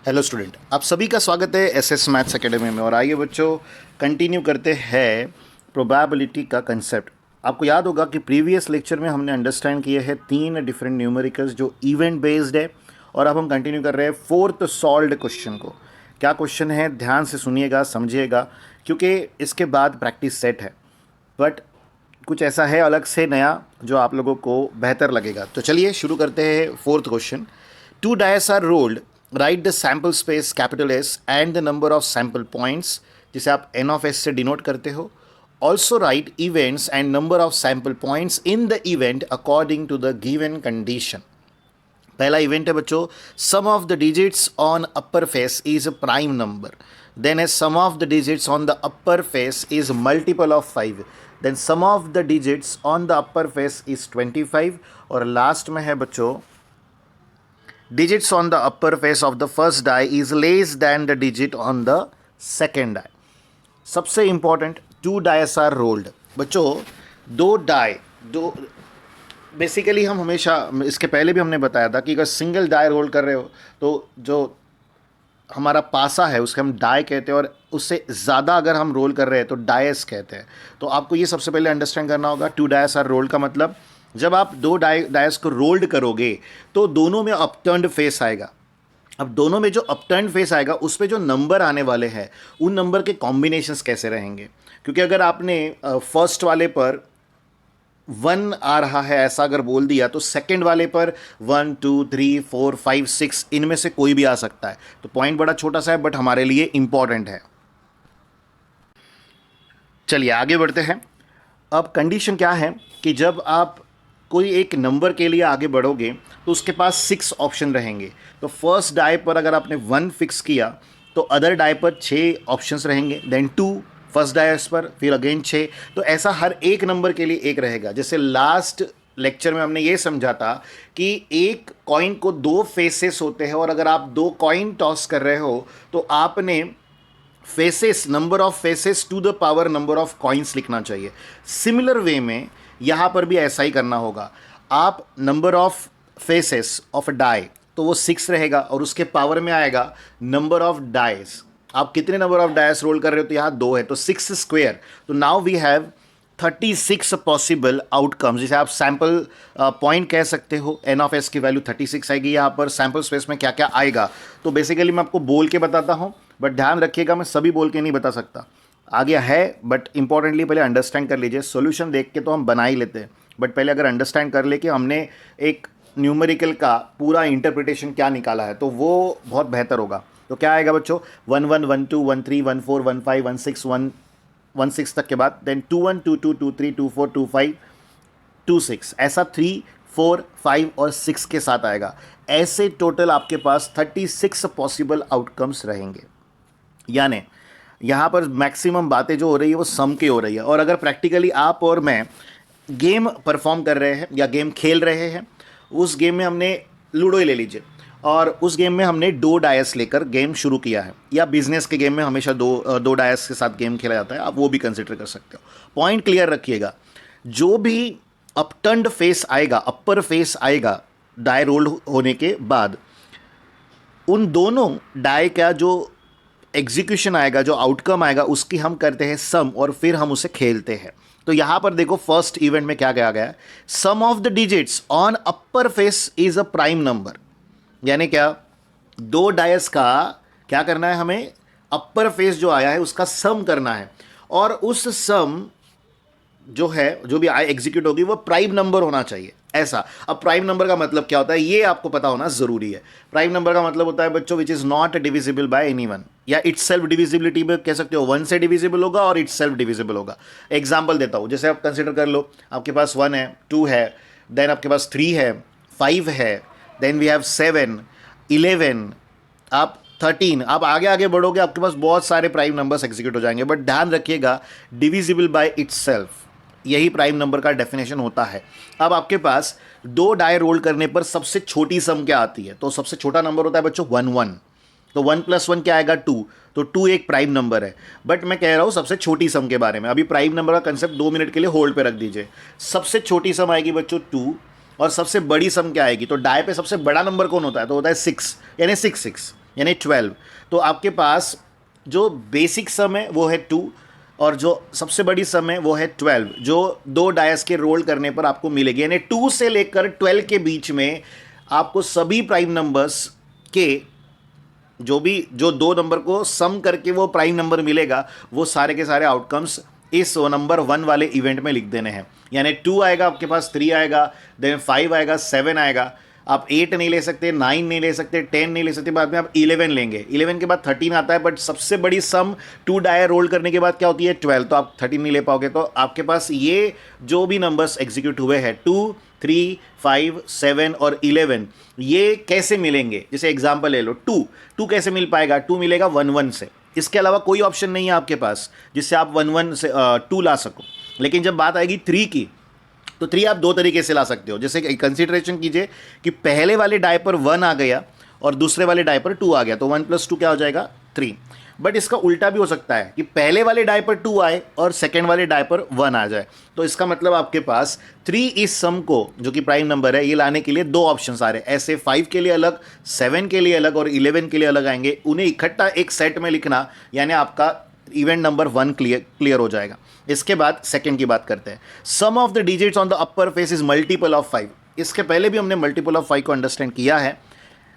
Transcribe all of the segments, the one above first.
Hello student, आप सभी का स्वागत है एसएस मैथ्स एकेडमी में। और आइए बच्चों, कंटिन्यू करते हैं प्रोबेबिलिटी का कंसेप्ट। आपको याद होगा कि प्रीवियस लेक्चर में हमने अंडरस्टैंड किए हैं 3 डिफरेंट न्यूमेरिकल्स जो इवेंट बेस्ड है, और अब हम कंटिन्यू कर रहे हैं 4th सॉल्व्ड क्वेश्चन को। क्या क्वेश्चन है, ध्यान से सुनिएगा, समझिएगा, क्योंकि इसके बाद प्रैक्टिस सेट है, बट कुछ ऐसा है अलग से नया जो आप लोगों को बेहतर लगेगा। तो चलिए शुरू करते हैं 4th question. 2 dice are rolled, write the sample space capital S and the number of sample points, जिसे आप n of s से डिनोट करते हो। Also write events and number of sample points in the event according to the given condition। पहला event है बच्चों, sum of the digits on upper face is a prime number, then है sum of the digits on the upper face is multiple of 5, then sum of the digits on the upper face is 25, और last में है बच्चों, digits on the upper face of the first die is less than the digit on the second die। सबसे important, 2 dice are rolled। बच्चों, दो basically हम हमेशा, इसके पहले भी हमने बताया था कि अगर सिंगल डाई रोल कर रहे हो तो जो हमारा पासा है उसके हम डाई कहते हैं, और उससे ज़्यादा अगर हम रोल कर रहे हैं तो डायस कहते हैं। तो आपको ये सबसे पहले अंडरस्टैंड करना होगा। 2 डायस आर रोल्ड का मतलब, जब आप दो डायस को रोल्ड करोगे तो दोनों में अपटर्न्ड फेस आएगा। अब दोनों में जो अपटर्न फेस आएगा उस पर जो नंबर आने वाले हैं उन नंबर के कॉम्बिनेशंस कैसे रहेंगे, क्योंकि अगर आपने फर्स्ट वाले पर 1 आ रहा है ऐसा अगर बोल दिया तो सेकंड वाले पर 1 2 3 4 5 6 इनमें से कोई भी आ सकता है। तो पॉइंट बड़ा छोटा सा है बट हमारे लिए इंपॉर्टेंट है। चलिए आगे बढ़ते हैं। अब कंडीशन क्या है कि जब आप कोई एक नंबर के लिए आगे बढ़ोगे तो उसके पास 6 ऑप्शन रहेंगे। तो फर्स्ट डाई पर अगर आपने 1 फिक्स किया तो अदर डाई पर 6 ऑप्शंस रहेंगे, देन 2 फर्स्ट डायस पर, फिर अगेन 6। तो ऐसा हर एक नंबर के लिए एक रहेगा। जैसे लास्ट लेक्चर में हमने ये समझा था कि एक कॉइन को 2 फेसेस होते हैं, और अगर आप 2 कॉइन टॉस कर रहे हो तो आपने faces, number of faces to the power number of coins लिखना चाहिए। सिमिलर वे में यहाँ पर भी ऐसा ही करना होगा। आप number of faces of a die तो वो 6 रहेगा, और उसके पावर में आएगा नंबर ऑफ डाइस। आप कितने नंबर ऑफ डाइस रोल कर रहे हो, तो यहाँ 2 है तो 6 स्क्वेयर। तो now we have 36 possible outcomes, जिसे आप सैम्पल पॉइंट कह सकते हो। एन ऑफ एस की वैल्यू 36 आएगी। यहाँ पर सैम्पल स्पेस में क्या क्या आएगा तो बेसिकली मैं आपको बोल के बताता हूँ, बट ध्यान रखिएगा मैं सभी बोल के नहीं बता सकता। आगे है बट इंपॉर्टेंटली पहले अंडरस्टैंड कर लीजिए। सॉल्यूशन देख के तो हम बना ही लेते हैं, बट पहले अगर अंडरस्टैंड कर ले कि हमने एक न्यूमेरिकल का पूरा इंटरप्रिटेशन क्या निकाला है तो वो बहुत बेहतर होगा। तो क्या आएगा बच्चों, 1 1 1 2 1 3 1 4 1 5 1 6 1 6 तक के बाद देन 2 1 2 2 2 3 2 4 2 5 2 6, ऐसा 3 4 5 और 6 के साथ आएगा। ऐसे टोटल आपके पास 36 पॉसिबल आउटकम्स रहेंगे। यानी यहाँ पर मैक्सिमम बातें जो हो रही है वो सम की हो रही है। और अगर प्रैक्टिकली आप और मैं गेम परफॉर्म कर रहे हैं या गेम खेल रहे हैं, उस गेम में हमने लूडो ही ले लीजिए, और उस गेम में हमने 2 डायस लेकर गेम शुरू किया है, या बिजनेस के गेम में हमेशा दो डायस के साथ गेम खेला जाता है, आप वो भी कंसिडर कर सकते हो। पॉइंट क्लियर रखिएगा, जो भी अपटर्न्ड फेस आएगा, अपर फेस आएगा डाई रोल्ड होने के बाद, उन दोनों डाई का जो एग्जीक्यूशन आएगा, जो आउटकम आएगा, उसकी हम करते हैं सम, और फिर हम उसे खेलते हैं। तो यहां पर देखो फर्स्ट इवेंट में क्या कहा गया है, sum of the digits on upper face is a prime number. यानी क्या, 2 डायस का क्या करना है, हमें अपर फेस जो आया है उसका सम करना है, और उस सम जो है, जो भी एग्जीक्यूट होगी वो प्राइम नंबर होना चाहिए, ऐसा। अब प्राइम नंबर का मतलब क्या होता है ये आपको पता होना जरूरी है। प्राइम नंबर का मतलब होता है बच्चों which is not divisible by anyone, या इट्स सेल्फ डिविजिबिलिटी में कह सकते हो 1 से डिविजिबल होगा और इट्स सेल्फ डिविजिबल होगा। एग्जाम्पल देता हूं, जैसे आप कंसिडर कर लो, आपके पास 1 है, 2 है, देन आपके पास 3 है, 5 है, देन वी हैव 7 11, आप 13, आप आगे आगे बढ़ोगे आपके पास बहुत सारे प्राइम नंबर्स एग्जीक्यूट हो जाएंगे। बट ध्यान रखिएगा, डिविजिबल बाय इट्ससेल्फ, यही प्राइम नंबर का डेफिनेशन होता है। अब आपके पास 2 डाई रोल करने पर सबसे छोटी सम क्या आती है, तो सबसे छोटा नंबर होता है बच्चों 1 1। तो 1 + 1 क्या आएगा, 2। तो 2 एक प्राइम नंबर है। बट मैं कह रहा हूं सबसे छोटी सम के बारे में। अभी प्राइम नंबर का कंसेप्ट 2 मिनट के लिए होल्ड पे रख दीजिए। सबसे छोटी सम आएगी बच्चों 2, और सबसे बड़ी सम क्या आएगी, तो डाई पे सबसे बड़ा नंबर कौन होता है, तो होता है 6, यानी 6 6। यानी 12। तो आपके पास जो बेसिक सम है वो है 2 और जो सबसे बड़ी सम है वो है 12, जो दो डायस के रोल करने पर आपको मिलेगी। यानी 2 से लेकर 12 के बीच में आपको सभी प्राइम नंबर्स के जो दो नंबर को सम करके वो प्राइम नंबर मिलेगा, वो सारे के सारे आउटकम्स इस नंबर 1 वाले इवेंट में लिख देने हैं। यानी 2 आएगा आपके पास, 3 आएगा, देन 5 आएगा, 7 आएगा, आप 8 नहीं ले सकते, 9 नहीं ले सकते, 10 नहीं ले सकते, बाद में आप 11 लेंगे, 11 के बाद 13 आता है, बट सबसे बड़ी सम 2 डायर रोल करने के बाद क्या होती है 12, तो आप 13 नहीं ले पाओगे। तो आपके पास ये जो भी नंबर्स एग्जीक्यूट हुए हैं 2, 3, 5, 7 और 11, ये कैसे मिलेंगे? जैसे एग्जाम्पल ले लो, 2 कैसे मिल पाएगा? 2 मिलेगा 1 से, इसके अलावा कोई ऑप्शन नहीं है आपके पास जिससे आप 1 से 2 ला सको। लेकिन जब बात आएगी 3 की, तो 3 आप दो तरीके से ला सकते हो। जैसे कंसिडरेशन कीजिए कि पहले वाले डाय पर 1 आ गया और दूसरे वाले डाय पर 2 आ गया, तो 1 + 2 क्या हो जाएगा 3। बट इसका उल्टा भी हो सकता है कि पहले वाले डाय पर 2 आए और सेकेंड वाले डाय पर 1 आ जाए, तो इसका मतलब आपके पास 3 इस सम को, जो कि प्राइम नंबर है, ये लाने के लिए दो ऑप्शन आ रहे हैं। ऐसे 5 के लिए अलग, 7 के लिए अलग और 11 के लिए अलग आएंगे, उन्हें इकट्ठा एक सेट में लिखना, यानी आपका इवेंट नंबर 1 क्लियर हो जाएगा। इसके बाद सेकंड की बात करते हैं। Sum of the digits on the upper face is multiple of 5। इसके पहले भी हमने मल्टीपल ऑफ 5 को अंडरस्टैंड किया है।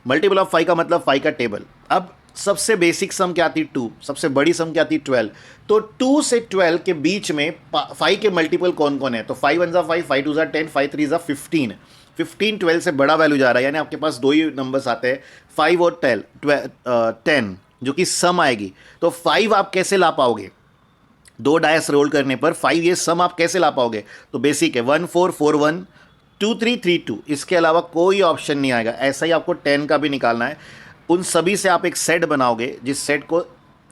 मल्टीपल ऑफ 5 का मतलब 5 का टेबल। अब सबसे बेसिक सम क्या थी 2, सबसे बड़ी सम क्या थी 12। तो 2 से 12 के बीच में 5 के मल्टीपल कौन कौन है? तो 5 1 5, 5 2 10, 5 3 15। 15 12 से बड़ा वैल्यू जा रहा है, यानी आपके पास दो ही नंबर्स आते हैं 5 और 10, जो कि सम आएगी। तो 5 आप कैसे ला पाओगे? दो डायस रोल करने पर 5 ये सम आप कैसे ला पाओगे? तो बेसिक है 1 4 4 1 2 3 3 2, इसके अलावा कोई ऑप्शन नहीं आएगा। ऐसा ही आपको 10 का भी निकालना है। उन सभी से आप एक सेट बनाओगे, जिस सेट को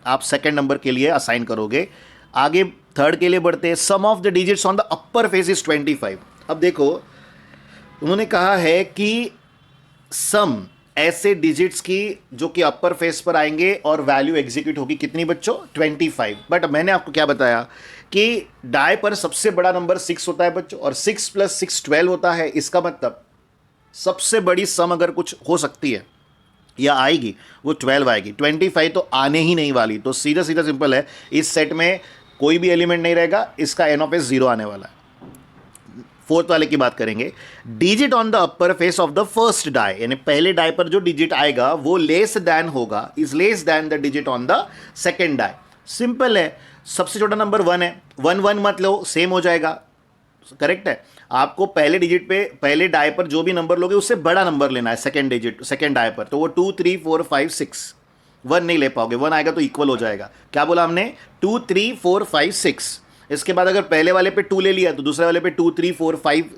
आप सेकंड नंबर के लिए असाइन करोगे। आगे थर्ड के लिए बढ़ते हैं। Sum of the digits on the upper face is 25। अब देखो, उन्होंने कहा है कि सम ऐसे डिजिट्स की जो कि अपर फेस पर आएंगे और वैल्यू एग्जीक्यूट होगी कितनी बच्चों? 25। बट मैंने आपको क्या बताया कि डाय पर सबसे बड़ा नंबर 6 होता है बच्चों, और 6 + 6 12 होता है। इसका मतलब सबसे बड़ी सम अगर कुछ हो सकती है या आएगी, वो 12 आएगी। 25 तो आने ही नहीं वाली। तो सीधा सीधा सिंपल है, इस सेट में कोई भी एलिमेंट नहीं रहेगा, इसका n(s) 0 आने वाला है। फोर्थ वाले की बात करेंगे। Digit on the upper face of the first die, यानी पहले डाई पर जो डिजिट आएगा वो लेस देन होगा, is less than the digit on the second die. Simple है, सबसे छोटा नंबर 1 है, 1 1 मत लो, सेम हो जाएगा। करेक्ट है। आपको पहले डिजिट पे, पहले डाई पर जो भी नंबर लोगे उससे बड़ा नंबर लेना है सेकेंड डिजिट, सेकेंड डाई पर। तो वो 2 3 4 5 6, 1 नहीं ले पाओगे, 1 आएगा तो इक्वल हो जाएगा। क्या बोला हमने? 2 3 4 5 6। इसके बाद अगर पहले वाले पे 2 ले लिया तो दूसरे वाले पे 2 3 4 5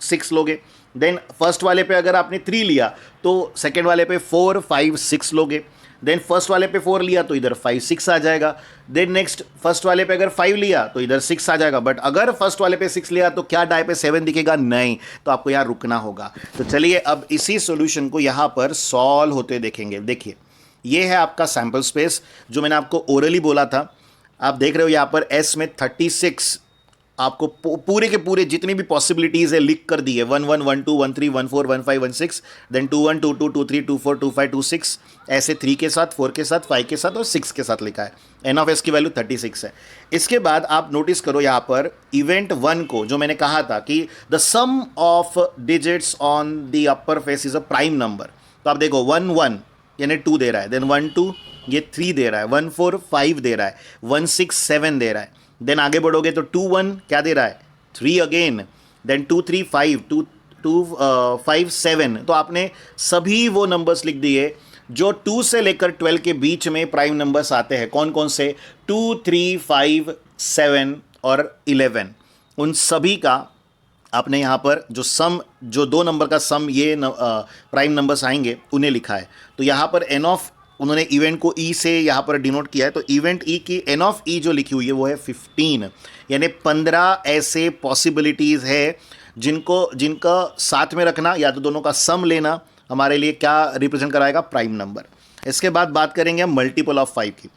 6 लोगे। देन फर्स्ट वाले पे अगर आपने 3 लिया तो सेकेंड वाले पे 4 5 6 लोगे। देन फर्स्ट वाले पे 4 लिया तो इधर 5 6 आ जाएगा। देन नेक्स्ट फर्स्ट वाले पे अगर 5 लिया तो इधर 6 आ जाएगा। बट अगर फर्स्ट वाले पे 6 लिया तो क्या डाई पे 7 दिखेगा? नहीं, तो आपको यहाँ रुकना होगा। तो चलिए अब इसी सॉल्यूशन को यहाँ पर सॉल्व होते देखेंगे। देखिए, ये है आपका सैम्पल स्पेस जो मैंने आपको ओरली बोला था। आप देख रहे हो यहाँ पर एस में 36 आपको पूरे के पूरे जितनी भी पॉसिबिलिटीज़ है लिख कर दी है। 1 1 1 2 1 3 1 4 1 5 1 6, देन 2 1 2 2 2 3 2 4 2 5 2 6, ऐसे 3 के साथ, 4 के साथ, 5 के साथ और 6 के साथ लिखा है। n(s) की वैल्यू 36 है। इसके बाद आप नोटिस करो यहाँ पर इवेंट 1 को, जो मैंने कहा था कि the sum of digits on the upper face is a prime number. तो आप देखो 1 1 यानी 2 दे रहा है, देन 1 2 ये 3 दे रहा है, 1 4 5 दे रहा है, 1 6 7 दे रहा है। देन आगे बढ़ोगे तो 2 1 क्या दे रहा है? 3 अगेन, देन 2 3 5 2 5 7। तो आपने सभी वो नंबर्स लिख दिए जो 2 से लेकर 12 के बीच में प्राइम नंबर्स आते हैं। कौन कौन से? 2 3 5 7 और 11। उन सभी का आपने यहाँ पर जो सम, जो दो नंबर का सम ये प्राइम नंबर्स आएंगे उन्हें लिखा है। तो यहाँ पर एन ऑफ, उन्होंने इवेंट को ई से यहाँ पर डिनोट किया है। तो इवेंट ई की एन ऑफ ई जो लिखी हुई है वो है 15, यानी 15 ऐसे पॉसिबिलिटीज़ है जिनका साथ में रखना या तो दोनों का सम लेना हमारे लिए क्या रिप्रेजेंट कराएगा? Prime number. इसके बाद बात करेंगे हम मल्टीपल ऑफ 5 की।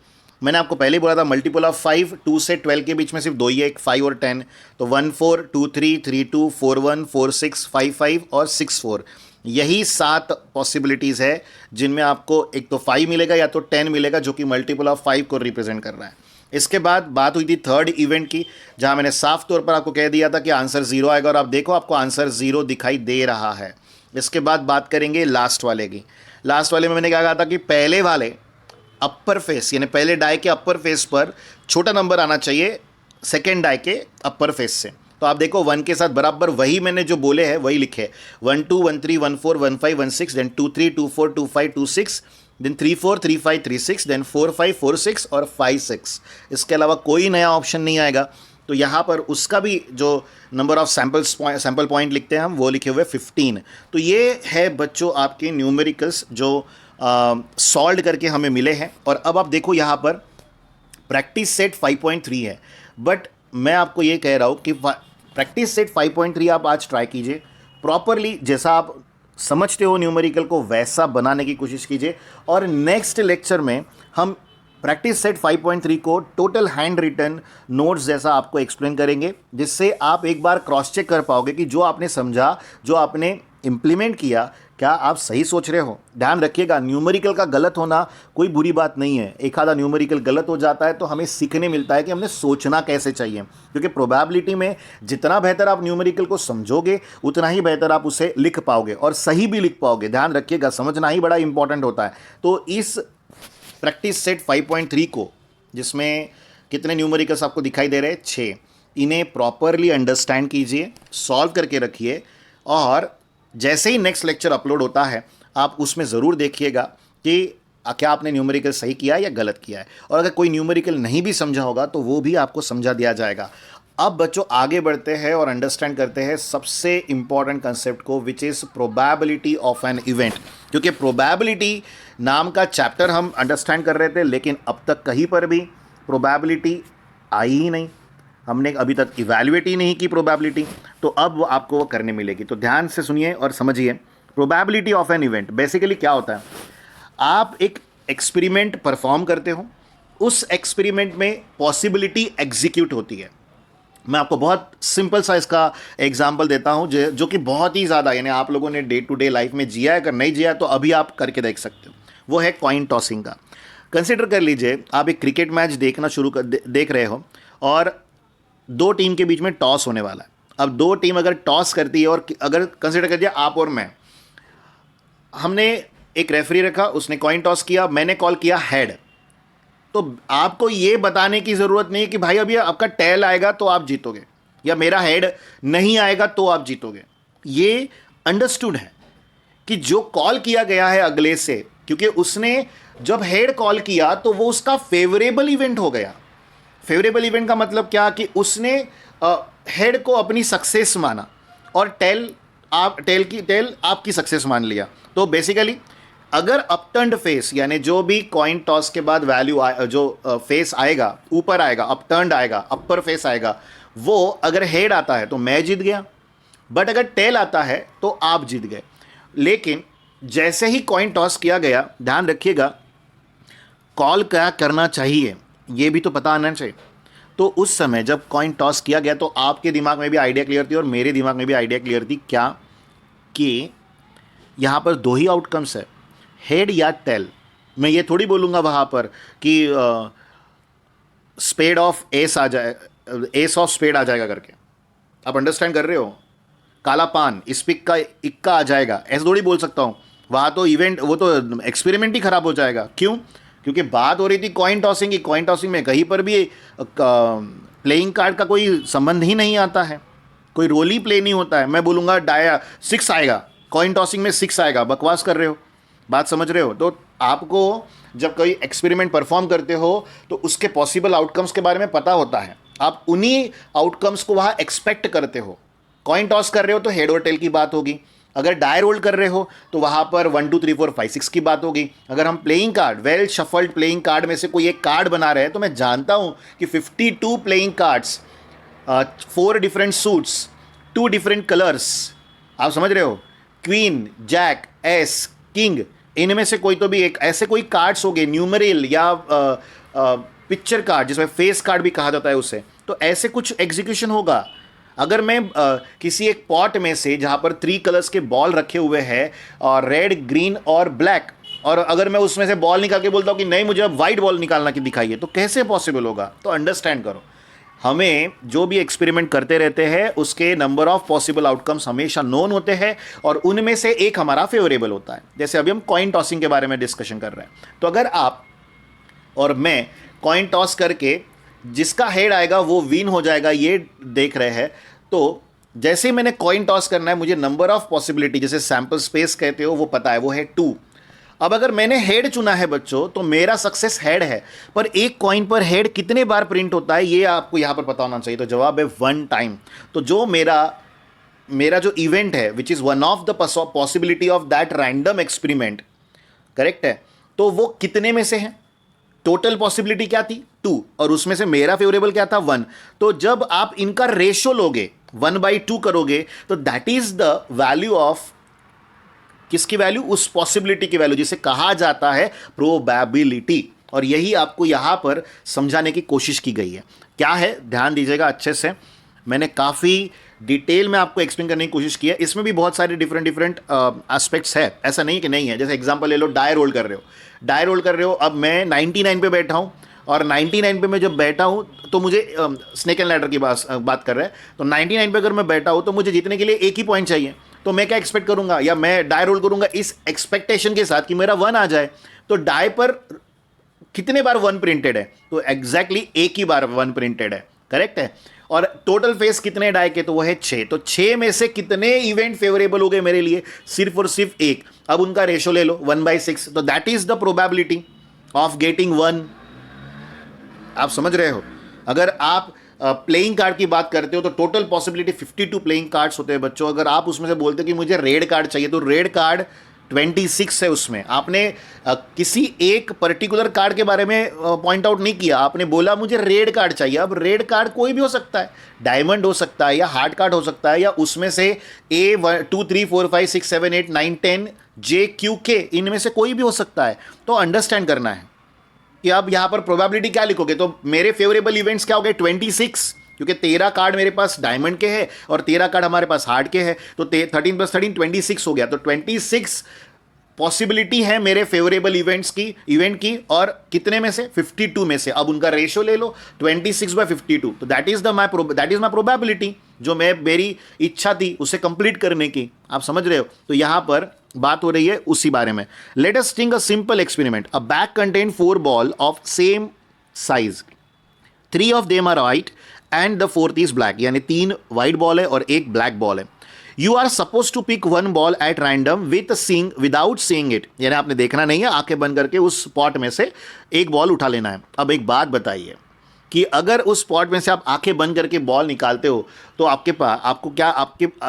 मैंने आपको पहले ही बोला था मल्टीपल ऑफ 5 2 से 12 के बीच में सिर्फ दो ही है, एक 5 और 10। तो 1 4 2 3 3 2 4 1 4 6 5 5 और 6 4। यही 7 पॉसिबिलिटीज़ है जिनमें आपको एक तो 5 मिलेगा या तो 10 मिलेगा, जो कि मल्टीपल ऑफ 5 को रिप्रेजेंट कर रहा है। इसके बाद बात हुई थी थर्ड इवेंट की, जहां मैंने साफ तौर पर आपको कह दिया था कि आंसर 0 आएगा, और आप देखो आपको आंसर 0 दिखाई दे रहा है। इसके बाद बात करेंगे लास्ट वाले की। लास्ट वाले में मैंने क्या कहा था कि पहले वाले अपर फेस यानी पहले डाई के अपर फेस पर छोटा नंबर आना चाहिए सेकेंड डाई के अपर फेस से। तो आप देखो 1 के साथ बराबर वही मैंने जो बोले हैं वही लिखे, 1 2 1 3 1 4 1 5 1 6, देन 2 3 2 4 2 5 2 6, देन 3 4 3 5 3 6, देन 4 5 4 6 और 5 6। इसके अलावा कोई नया ऑप्शन नहीं आएगा। तो यहाँ पर उसका भी जो नंबर ऑफ सैम्पल पॉइंट लिखते हैं हम, वो लिखे हुए 15। तो ये है बच्चों आपके न्यूमेरिकल्स जो सॉल्व करके हमें मिले हैं। और अब आप देखो यहाँ पर प्रैक्टिस सेट 5.3 है, बट मैं आपको ये कह रहा हूँ कि प्रैक्टिस सेट 5.3 आप आज ट्राई कीजिए प्रॉपरली, जैसा आप समझते हो न्यूमेरिकल को वैसा बनाने की कोशिश कीजिए। और नेक्स्ट लेक्चर में हम प्रैक्टिस सेट 5.3 को टोटल हैंड रिटन नोट्स जैसा आपको एक्सप्लेन करेंगे, जिससे आप एक बार क्रॉस चेक कर पाओगे कि जो आपने समझा, जो आपने इम्प्लीमेंट किया, क्या आप सही सोच रहे हो। ध्यान रखिएगा, न्यूमेरिकल का गलत होना कोई बुरी बात नहीं है। एक आधा न्यूमेरिकल गलत हो जाता है तो हमें सीखने मिलता है कि हमने सोचना कैसे चाहिए, क्योंकि प्रोबेबिलिटी में जितना बेहतर आप न्यूमेरिकल को समझोगे उतना ही बेहतर आप उसे लिख पाओगे और सही भी लिख पाओगे। ध्यान रखिएगा, समझना ही बड़ा इंपॉर्टेंट होता है। तो इस प्रैक्टिस सेट 5.3 को, जिसमें कितने न्यूमेरिकल्स आपको दिखाई दे रहे हैं, 6, इन्हें प्रॉपरली अंडरस्टैंड कीजिए, सॉल्व करके रखिए, और जैसे ही नेक्स्ट लेक्चर अपलोड होता है आप उसमें ज़रूर देखिएगा कि क्या आपने न्यूमेरिकल सही किया है या गलत किया है। और अगर कोई न्यूमेरिकल नहीं भी समझा होगा तो वो भी आपको समझा दिया जाएगा। अब बच्चों आगे बढ़ते हैं और अंडरस्टैंड करते हैं सबसे इंपॉर्टेंट कंसेप्ट को, which is probability of an event. क्योंकि प्रोबेबिलिटी नाम का चैप्टर हम अंडरस्टैंड कर रहे थे, लेकिन अब तक कहीं पर भी प्रोबेबिलिटी आई ही नहीं, हमने अभी तक इवैल्यूएट ही नहीं की प्रोबेबिलिटी। तो अब आपको वो करने मिलेगी। तो ध्यान से सुनिए और समझिए, probability of an event basically क्या होता है। आप एक एक्सपेरिमेंट परफॉर्म करते हो, उस एक्सपेरिमेंट में पॉसिबिलिटी एग्जीक्यूट होती है। मैं आपको बहुत सिंपल सा इसका एग्जाम्पल देता हूं जो कि बहुत ही ज़्यादा, यानी आप लोगों ने डे टू डे लाइफ में जिया है, अगर नहीं जिया तो अभी आप करके देख सकते हो। वो है कॉइन टॉसिंग का। कंसिडर कर लीजिए आप एक क्रिकेट मैच देखना देख रहे हो, और 2 टीम के बीच में टॉस होने वाला है। अब 2 टीम अगर टॉस करती है, और अगर कंसिडर करिए आप और मैं, हमने एक रेफरी रखा, उसने कॉइन टॉस किया, मैंने कॉल किया हेड, तो आपको ये बताने की ज़रूरत नहीं है कि भाई अभी आपका टेल आएगा तो आप जीतोगे, या मेरा हेड नहीं आएगा तो आप जीतोगे। ये अंडरस्टूड है कि जो कॉल किया गया है अगले से, क्योंकि उसने जब हेड कॉल किया तो वो उसका फेवरेबल इवेंट हो गया। फेवरेबल इवेंट का मतलब क्या कि उसने हेड को अपनी सक्सेस माना, और टेल आपकी सक्सेस मान लिया। तो बेसिकली अगर अपटर्न्ड फेस, यानी जो भी कॉइन टॉस के बाद वैल्यू जो फेस आएगा, ऊपर आएगा, अपटर्न्ड आएगा, अपर फेस आएगा, वो अगर हेड आता है तो मैं जीत गया, बट अगर टेल आता है तो आप जीत गए। लेकिन जैसे ही कॉइन टॉस किया गया, ध्यान रखिएगा, कॉल क्या करना चाहिए ये भी तो पता आना चाहिए। तो उस समय जब कॉइन टॉस किया गया तो आपके दिमाग में भी आइडिया क्लियर थी और मेरे दिमाग में भी आइडिया क्लियर थी, क्या कि यहाँ पर 2 ही आउटकम्स है, हेड या टेल। मैं ये थोड़ी बोलूँगा वहाँ पर कि स्पेड ऑफ एस आ जाए, एस ऑफ स्पेड आ जाएगा करके। आप अंडरस्टैंड कर रहे हो, काला पान इस पिक का इक्का आ जाएगा, ऐसे थोड़ी बोल सकता हूँ। वहाँ तो इवेंट, वो तो एक्सपेरिमेंट ही ख़राब हो जाएगा। क्यों? क्योंकि बात हो रही थी कॉइन टॉसिंग की। कॉइन टॉसिंग में कहीं पर भी प्लेइंग कार्ड का कोई संबंध ही नहीं आता है, कोई रोल ही प्ले नहीं होता है। मैं बोलूँगा 6 आएगा, कॉइन टॉसिंग में 6 आएगा, बकवास कर रहे हो, बात समझ रहे हो। तो आपको जब कोई एक्सपेरिमेंट परफॉर्म करते हो तो उसके पॉसिबल आउटकम्स के बारे में पता होता है, आप उन्हीं आउटकम्स को वहाँ एक्सपेक्ट करते हो। कॉइन टॉस कर रहे हो तो हेड और टेल की बात होगी, अगर डाई रोल कर रहे हो तो वहाँ पर 1 2 3 4 5 6 की बात होगी। अगर हम playing card, well shuffled playing card में से कोई एक कार्ड बना रहे हैं, तो मैं जानता हूँ कि 52 playing cards, 4 different suits, 2 different colours, आप समझ रहे हो, क्वीन, जैक, एस, किंग, इनमें से कोई तो भी एक ऐसे कोई कार्ड्स हो गए, न्यूमरल या पिक्चर कार्ड, जिसमें फेस कार्ड भी कहा जाता है उसे, तो ऐसे कुछ एग्जीक्यूशन होगा। अगर मैं किसी एक पॉट में से जहाँ पर 3 कलर्स के बॉल रखे हुए हैं और रेड, ग्रीन और ब्लैक, और अगर मैं उसमें से बॉल निकाल के बोलता हूँ कि नहीं मुझे अब वाइट बॉल निकालना की दिखाइए, तो कैसे पॉसिबल होगा? तो अंडरस्टैंड करो, हमें जो भी एक्सपेरिमेंट करते रहते हैं उसके नंबर ऑफ पॉसिबल आउटकम्स हमेशा नोन होते हैं और उनमें से एक हमारा फेवरेबल होता है। जैसे अभी हम कॉइन टॉसिंग के बारे में डिस्कशन कर रहे हैं, तो अगर आप और मैं कॉइन टॉस करके जिसका हेड आएगा वो विन हो जाएगा ये देख रहे हैं, तो जैसे ही मैंने कॉइन टॉस करना है मुझे नंबर ऑफ पॉसिबिलिटी, जैसे सैंपल स्पेस कहते हो, वो पता है, वो है 2। अब अगर मैंने हेड चुना है बच्चों तो मेरा सक्सेस हेड है, पर एक कॉइन पर हेड कितने बार प्रिंट होता है ये आपको यहां पर पता होना चाहिए। तो जवाब है 1 टाइम। तो जो मेरा जो इवेंट है which is one of the possibility of that random experiment, correct है, तो वो कितने में से है? टोटल पॉसिबिलिटी क्या थी? 2, और उसमें से मेरा फेवरेबल क्या था? 1। तो जब आप इनका रेशो लोगे 1/2 करोगे तो that is the value of, किसकी वैल्यू? उस पॉसिबिलिटी की वैल्यू, जिसे कहा जाता है प्रोबेबिलिटी। और यही आपको यहां पर समझाने की कोशिश की गई है। क्या है, ध्यान दीजिएगा अच्छे से, मैंने काफ़ी डिटेल में आपको एक्सप्लेन करने की कोशिश की है। इसमें भी बहुत सारे डिफरेंट एस्पेक्ट्स है, ऐसा नहीं कि नहीं है। जैसे एग्जांपल ले लो, डाई रोल कर रहे हो, अब मैं 99 पे बैठा हूँ और 99 पे मैं जब बैठा हूँ तो मुझे स्नेक एंड लैडर की बात कर रहे हैं, तो 99 पे अगर मैं बैठा हूँ तो मुझे जीतने के लिए एक ही पॉइंट चाहिए, तो मैं क्या एक्सपेक्ट करूंगा, या मैं डाई रोल करूंगा इस एक्सपेक्टेशन के साथ कि मेरा 1 आ जाए। तो डाई पर कितने बार 1 प्रिंटेड है? तो एग्जैक्टली एक ही बार 1 प्रिंटेड है, करेक्ट है। और टोटल फेस कितने डाई के? तो वो है 6। तो 6 में से कितने इवेंट फेवरेबल हो गए मेरे लिए? सिर्फ और सिर्फ एक। अब उनका रेशो ले लो 1/6, तो that is the probability of getting 1। आप समझ रहे हो? अगर आप प्लेइंग कार्ड की बात करते हो तो टोटल पॉसिबिलिटी 52 प्लेइंग कार्ड्स होते हैं बच्चों। अगर आप उसमें से बोलते हो कि मुझे रेड कार्ड चाहिए, तो रेड कार्ड 26 है। उसमें आपने किसी एक पर्टिकुलर कार्ड के बारे में पॉइंट आउट नहीं किया, आपने बोला मुझे रेड कार्ड चाहिए। अब रेड कार्ड कोई भी हो सकता है, डायमंड हो सकता है या हार्ड कार्ड हो सकता है, या उसमें से A1 2 3 4 5 6 7 8 9 10 JQK इनमें से कोई भी हो सकता है। तो अंडरस्टैंड करना है कि अब यहां पर प्रोबेबिलिटी क्या लिखोगे। तो मेरे फेवरेबल इवेंट्स क्या हो गए? 26, क्योंकि 13 कार्ड मेरे पास डायमंड के हैं और 13 कार्ड हमारे पास हार्ड के हैं, तो 13 + 13 26 हो गया। तो 26 पॉसिबिलिटी है मेरे फेवरेबल इवेंट की, और कितने में से? 52 में से। अब उनका रेशो ले लो 26/52, तो दैट इज माई प्रोबेबिलिटी, जो मेरी इच्छा थी उसे कंप्लीट करने की। आप समझ रहे हो? तो यहां पर बात हो रही है उसी बारे में। Let us think a simple experiment. A bag contain 4 ball of same size, 3 of them are white and the 4th is black, यानी 3 व्हाइट बॉल है और एक ब्लैक बॉल है। You are suppose to pick 1 ball at random without seeing it, यानी आपने देखना नहीं है, आंखें बंद करके उस पॉट में से एक बॉल उठा लेना है। अब एक बात बताइए कि अगर उस पॉट में से आप आंखें बंद करके बॉल निकालते हो तो आपके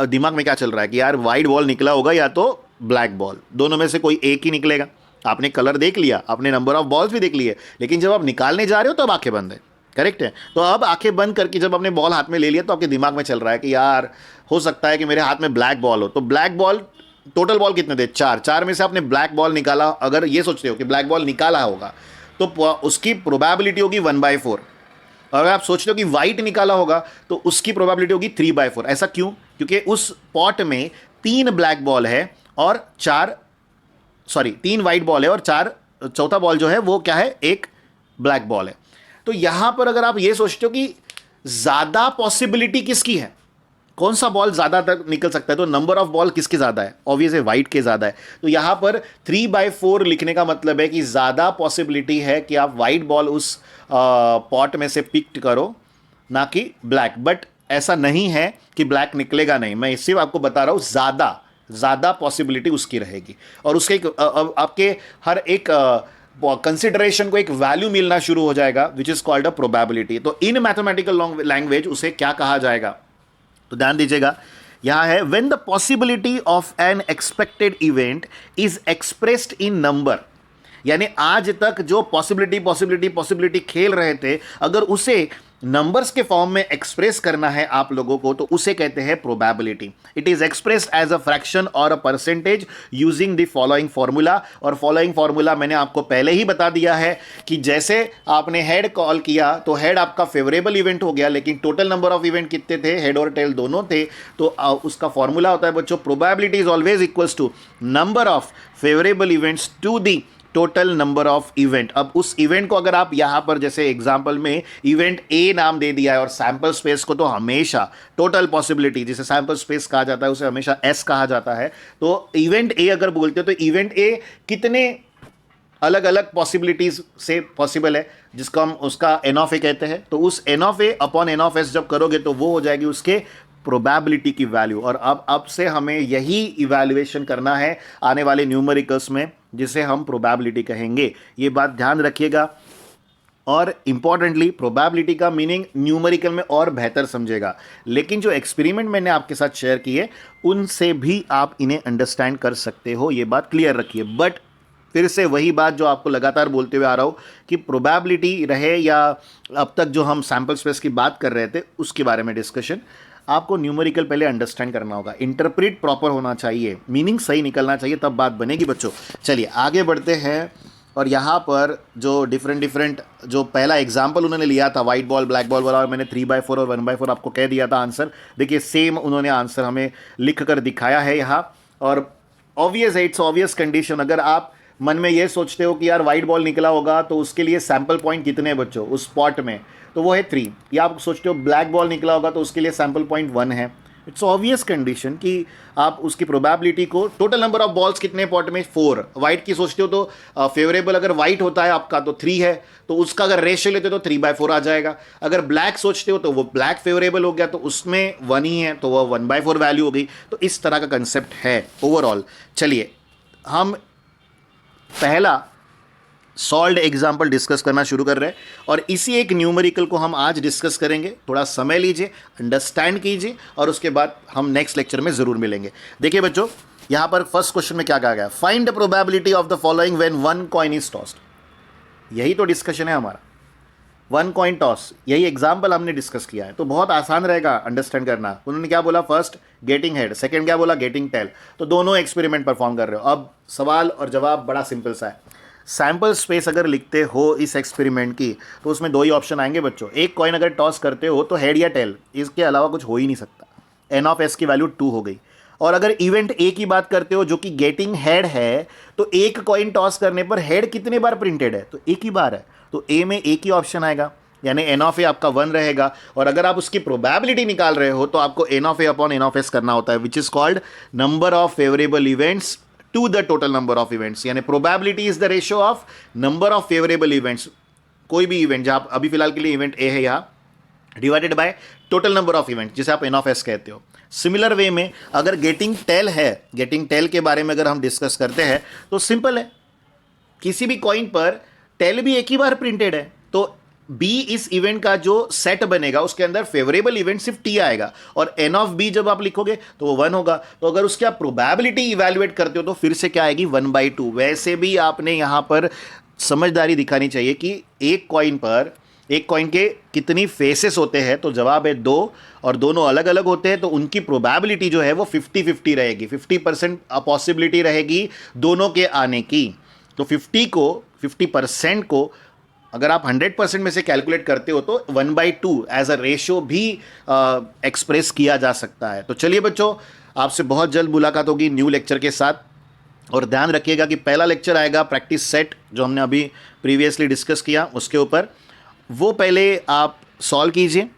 दिमाग में क्या चल रहा है कि यार व्हाइट बॉल निकला होगा या तो ब्लैक बॉल, दोनों में से कोई एक ही निकलेगा। आपने कलर देख लिया, आपने नंबर ऑफ बॉल्स भी देख लिए, लेकिन जब आप निकालने जा रहे हो तब आंखें बंद है, करेक्ट है। तो अब आंखें बंद करके जब आपने बॉल हाथ में ले लिया तो आपके दिमाग में चल रहा है कि यार हो सकता है कि मेरे हाथ में ब्लैक बॉल हो। तो ब्लैक बॉल, टोटल बॉल कितने थे? 4 में से आपने ब्लैक बॉल निकाला। अगर ये सोचते हो कि ब्लैक बॉल निकाला होगा तो उसकी प्रोबेबिलिटी होगी 1/4। और अगर आप सोचते हो कि व्हाइट निकाला होगा तो उसकी प्रोबेबिलिटी होगी 3/4। ऐसा क्यों? क्योंकि उस पॉट में 3 ब्लैक बॉल है और 3 व्हाइट बॉल है और चौथा बॉल जो है वो क्या है? एक ब्लैक बॉल है। तो यहां पर अगर आप ये सोचते हो कि ज्यादा पॉसिबिलिटी किसकी है, कौन सा बॉल ज्यादा तक निकल सकता है, तो नंबर ऑफ बॉल किसके ज्यादा है? ऑब्वियस है व्हाइट के ज्यादा है। तो यहां पर 3/4 लिखने का मतलब है कि ज्यादा पॉसिबिलिटी है कि आप व्हाइट बॉल उस पॉट में से पिक करो, ना कि ब्लैक। बट ऐसा नहीं है कि ब्लैक निकलेगा नहीं, मैं सिर्फ आपको बता रहा हूं ज्यादा पॉसिबिलिटी उसकी रहेगी। और उसके आपके हर एक कंसिडरेशन को एक वैल्यू मिलना शुरू हो जाएगा विच इज कॉल्ड अ प्रोबेबिलिटी। तो इन मैथमेटिकल लैंग्वेज उसे क्या कहा जाएगा? तो ध्यान दीजिएगा, यहां है when the possibility of N expected event is expressed in number, यानी आज तक जो पॉसिबिलिटी खेल रहे थे, अगर उसे नंबर्स के फॉर्म में एक्सप्रेस करना है आप लोगों को, तो उसे कहते हैं probability. It is expressed as a fraction और a percentage using the following formula. और फॉलोइंग फॉर्मूला मैंने आपको पहले ही बता दिया है कि जैसे आपने हेड कॉल किया तो हेड आपका फेवरेबल इवेंट हो गया, लेकिन टोटल नंबर ऑफ इवेंट कितने थे, हेड और टेल दोनों थे, तो उसका फॉर्मूला होता है बच्चों, probability is always equals to number of favourable events to the total number of event. अब उस इवेंट को अगर आप यहां पर जैसे एग्जांपल में इवेंट ए नाम दे दिया है और सैंपल स्पेस को तो हमेशा टोटल पॉसिबिलिटी जिसे सैंपल स्पेस कहा जाता है उसे हमेशा एस कहा जाता है। तो इवेंट ए अगर बोलते हो तो इवेंट ए कितने अलग अलग पॉसिबिलिटीज से पॉसिबल है, जिसको हम उसका एन ऑफ ए कहते हैं। तो उस n of A upon n of S जब करोगे तो वो हो जाएगी उसके प्रोबेबिलिटी की वैल्यू। और अब से हमें यही इवैल्यूएशन करना है आने वाले न्यूमेरिकल्स में, जिसे हम प्रोबेबिलिटी कहेंगे। ये बात ध्यान रखिएगा। और इंपॉर्टेंटली प्रोबेबिलिटी का मीनिंग न्यूमेरिकल में और बेहतर समझेगा, लेकिन जो एक्सपेरिमेंट मैंने आपके साथ शेयर किए उनसे भी आप इन्हें अंडरस्टैंड कर सकते हो, ये बात क्लियर रखिए। बट फिर से वही बात जो आपको लगातार बोलते हुए आ रहा हूँ कि प्रोबेबिलिटी रहे या अब तक जो हम सैंपल स्पेस की बात कर रहे थे उसके बारे में डिस्कशन, आपको न्यूमेरिकल पहले अंडरस्टैंड करना होगा, इंटरप्रेट प्रॉपर होना चाहिए, मीनिंग सही निकलना चाहिए, तब बात बनेगी बच्चों। चलिए आगे बढ़ते हैं। और यहाँ पर जो डिफरेंट जो पहला एग्जाम्पल उन्होंने लिया था वाइट बॉल ब्लैक बॉल वाला, और मैंने 3/4 और 1/4 आपको कह दिया था आंसर। देखिए सेम उन्होंने आंसर हमें लिख कर दिखाया है यहाँ। और ऑब्वियस है, इट्स ऑब्वियस कंडीशन। अगर आप मन में ये सोचते हो कि यार वाइट बॉल निकला होगा तो उसके लिए सैंपल पॉइंट कितने हैं बच्चों उस स्पॉट में, तो वो है 3। या आप सोचते हो ब्लैक बॉल निकला होगा तो उसके लिए सैंपल पॉइंट 1 है। इट्स ऑब्वियस कंडीशन कि आप उसकी प्रोबेबिलिटी को, टोटल नंबर ऑफ बॉल्स कितने पॉट में 4, वाइट की सोचते हो तो फेवरेबल अगर वाइट होता है आपका तो 3 है, तो उसका अगर रेशियो लेते हो तो 3/4 आ जाएगा। अगर ब्लैक सोचते हो तो वो ब्लैक फेवरेबल हो गया तो उसमें 1 ही है तो वह 1/4 वैल्यू हो गई। तो इस तरह का कंसेप्ट है ओवरऑल। चलिए हम पहला सॉल्व्ड एग्जाम्पल डिस्कस करना शुरू कर रहे हैं, और इसी एक न्यूमेरिकल को हम आज डिस्कस करेंगे। थोड़ा समय लीजिए, अंडरस्टैंड कीजिए, और उसके बाद हम नेक्स्ट लेक्चर में जरूर मिलेंगे। देखिए बच्चों, यहां पर फर्स्ट क्वेश्चन में क्या कहा गया, find the probability of the following when 1 coin is tossed. यही तो डिस्कशन है हमारा, 1 कॉइन टॉस, यही एग्जाम्पल हमने डिस्कस किया है, तो बहुत आसान रहेगा अंडरस्टैंड करना। उन्होंने क्या बोला, फर्स्ट गेटिंग हेड, सेकंड क्या बोला, गेटिंग टेल। तो दोनों एक्सपेरिमेंट परफॉर्म कर रहे हो। अब सवाल और जवाब बड़ा सिंपल सा है। सैंपल स्पेस अगर लिखते हो इस एक्सपेरिमेंट की तो उसमें 2 ही ऑप्शन आएंगे बच्चों। एक कॉइन अगर टॉस करते हो तो हेड या टेल, इसके अलावा कुछ हो ही नहीं सकता। एन ऑफ एस की वैल्यू 2 हो गई। और अगर इवेंट ए की बात करते हो जो कि गेटिंग हेड है, तो एक कॉइन टॉस करने पर हेड कितने बार प्रिंटेड है, तो एक ही बार है, तो ए में एक ही ऑप्शन आएगा, यानी एन ऑफ ए आपका 1 रहेगा। और अगर आप उसकी प्रोबेबिलिटी निकाल रहे हो तो आपको n of A upon n of S करना होता है, which is called number of favourable events to the total number of events. यानी probability is the ratio of number of favourable events, कोई भी इवेंट जहां अभी फिलहाल के लिए इवेंट ए है यहाँ, divided by total number of event जिसे आप एन ऑफ एस कहते हो। सिमिलर वे में अगर गेटिंग टेल है, गेटिंग टेल के बारे में अगर हम डिस्कस करते हैं तो सिंपल है, किसी भी कॉइन पर टेल भी एक ही बार प्रिंटेड है, तो बी इस इवेंट का जो सेट बनेगा उसके अंदर फेवरेबल इवेंट सिर्फ टी आएगा, और एन ऑफ बी जब आप लिखोगे तो वो 1 होगा। तो अगर उसकी आप प्रोबेबिलिटी इवैल्यूएट करते हो तो फिर से क्या आएगी, 1/2। वैसे भी आपने यहां पर समझदारी दिखानी चाहिए कि एक कॉइन के कितनी फेसेस होते हैं, तो जवाब है 2, और दोनों अलग अलग होते हैं, तो उनकी प्रोबेबिलिटी जो है वो 50-50 रहेगी। 50% पॉसिबिलिटी रहेगी दोनों के आने की। तो 50% को अगर आप 100% में से कैलकुलेट करते हो तो 1/2 एज अ रेशियो भी एक्सप्रेस किया जा सकता है। तो चलिए बच्चों, आपसे बहुत जल्द मुलाकात होगी न्यू लेक्चर के साथ। और ध्यान रखिएगा कि पहला लेक्चर आएगा प्रैक्टिस सेट, जो हमने अभी प्रीवियसली डिस्कस किया उसके ऊपर, वो पहले आप सॉल्व कीजिए,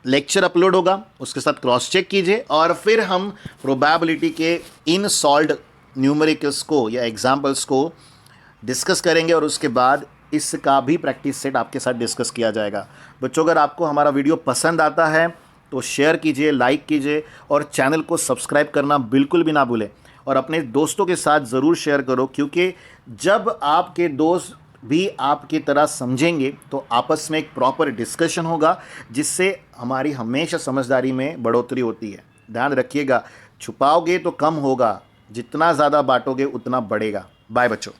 लेक्चर अपलोड होगा उसके साथ क्रॉस चेक कीजिए, और फिर हम प्रोबेबिलिटी के इन सॉल्व्ड न्यूमेरिकल्स को या एग्जाम्पल्स को डिस्कस करेंगे, और उसके बाद इसका भी प्रैक्टिस सेट आपके साथ डिस्कस किया जाएगा। बच्चों, अगर आपको हमारा वीडियो पसंद आता है तो शेयर कीजिए, लाइक कीजिए, और चैनल को सब्सक्राइब करना बिल्कुल भी ना भूलें, और अपने दोस्तों के साथ ज़रूर शेयर करो, क्योंकि जब आपके दोस्त भी आपकी तरह समझेंगे तो आपस में एक प्रॉपर डिस्कशन होगा, जिससे हमारी हमेशा समझदारी में बढ़ोतरी होती है। ध्यान रखिएगा, छुपाओगे तो कम होगा, जितना ज़्यादा बांटोगे उतना बढ़ेगा। बाय बच्चों।